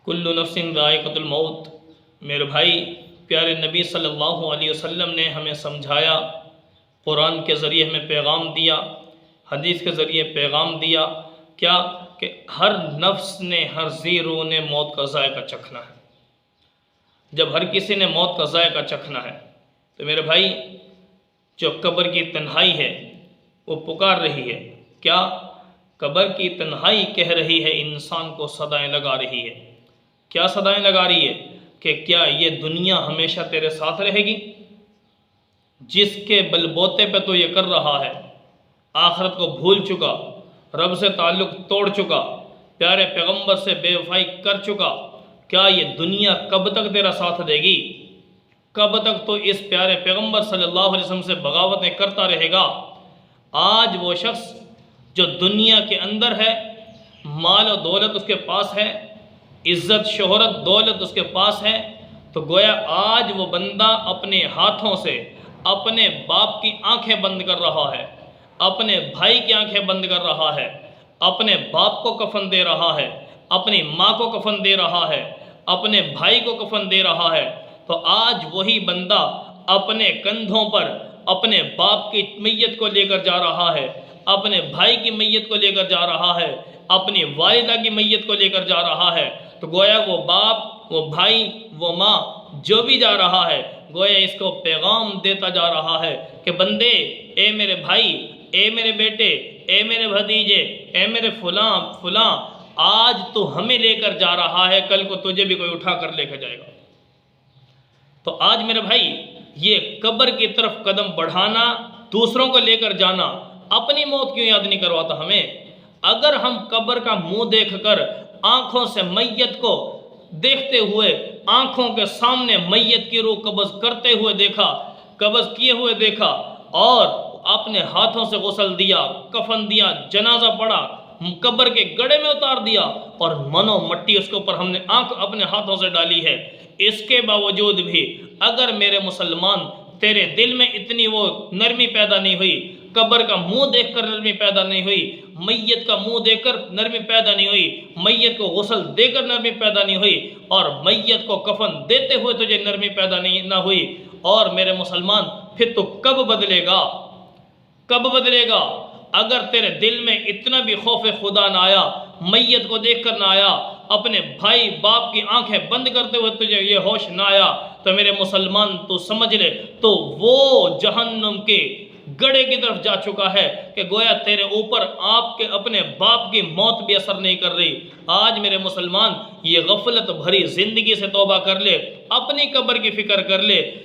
کل نفس ذائقۃ الموت۔ میرے بھائی، پیارے نبی صلی اللہ علیہ وسلم نے ہمیں سمجھایا، قرآن کے ذریعے ہمیں پیغام دیا، حدیث کے ذریعے پیغام دیا کیا کہ ہر نفس نے، ہر ذی روح نے موت کا ذائقہ چکھنا ہے۔ جب ہر کسی نے موت کا ذائقہ چکھنا ہے تو میرے بھائی، جو قبر کی تنہائی ہے وہ پکار رہی ہے۔ کیا؟ قبر کی تنہائی کہہ رہی ہے، انسان کو صدائیں لگا رہی ہے۔ کیا صدائیں لگا رہی ہے؟ کہ کیا یہ دنیا ہمیشہ تیرے ساتھ رہے گی؟ جس کے بل بوتے پہ تو یہ کر رہا ہے، آخرت کو بھول چکا، رب سے تعلق توڑ چکا، پیارے پیغمبر سے بے وفائی کر چکا، کیا یہ دنیا کب تک تیرا ساتھ دے گی؟ کب تک تو اس پیارے پیغمبر صلی اللہ علیہ وسلم سے بغاوتیں کرتا رہے گا؟ آج وہ شخص جو دنیا کے اندر ہے، مال و دولت اس کے پاس ہے، عزت شہرت دولت اس کے پاس ہے، تو گویا آج وہ بندہ اپنے ہاتھوں سے اپنے باپ کی آنکھیں بند کر رہا ہے، اپنے بھائی کی آنکھیں بند کر رہا ہے، اپنے باپ کو کفن دے رہا ہے، اپنی ماں کو کفن دے رہا ہے، اپنے بھائی کو کفن دے رہا ہے۔ تو آج وہی بندہ اپنے کندھوں پر اپنے باپ کی میت کو لے کر جا رہا ہے، اپنے بھائی کی میت کو لے کر جا رہا ہے، اپنی والدہ کی میت کو لے کر جا رہا ہے۔ تو گویا وہ باپ، وہ بھائی، وہ ماں جو بھی جا رہا ہے، گویا اس کو پیغام دیتا جا رہا ہے کہ بندے، اے میرے بھائی، اے میرے بیٹے، اے میرے بھتیجے، اے میرے فلاں فلاں، آج تو ہمیں لے کر جا رہا ہے، کل کو تجھے بھی کوئی اٹھا کر لے کر جائے گا۔ تو آج میرے بھائی، یہ قبر کی طرف قدم بڑھانا، دوسروں کو لے کر جانا، اپنی موت کیوں یاد نہیں کرواتا ہمیں؟ اگر ہم قبر کا منہ دیکھ کر آنکھوں سے میت کو دیکھتے ہوئے، آنکھوں کے سامنے میت کی روح قبض کرتے ہوئے دیکھا، قبض کیے ہوئے دیکھا، اور اپنے ہاتھوں سے غسل دیا، کفن دیا، جنازہ پڑا، قبر کے گڑھے میں اتار دیا، اور منو مٹی اس کے اوپر ہم نے اپنے ہاتھوں سے ڈالی ہے، اس کے باوجود بھی اگر میرے مسلمان تیرے دل میں اتنی وہ نرمی پیدا نہیں ہوئی، قبر کا منہ دیکھ کر نرمی پیدا نہیں ہوئی، میت کا منہ دیکھ کر نرمی پیدا نہیں ہوئی، میت کو غسل دے کر نرمی پیدا نہیں ہوئی، اور میت کو کفن دیتے ہوئے تجھے نرمی پیدا نہ ہوئی، اور میرے مسلمان پھر تو کب بدلے گا؟ کب بدلے گا؟ اگر تیرے دل میں اتنا بھی خوف خدا نہ آیا، میت کو دیکھ کر نہ آیا، اپنے بھائی باپ کی آنکھیں بند کرتے ہوئے تجھے یہ ہوش نہ آیا، تو میرے مسلمان تو سمجھ لے، تو وہ جہنم کے گڑھے کی طرف جا چکا ہے کہ گویا تیرے اوپر آپ کے اپنے باپ کی موت بھی اثر نہیں کر رہی۔ آج میرے مسلمان، یہ غفلت بھری زندگی سے توبہ کر لے، اپنی قبر کی فکر کر لے۔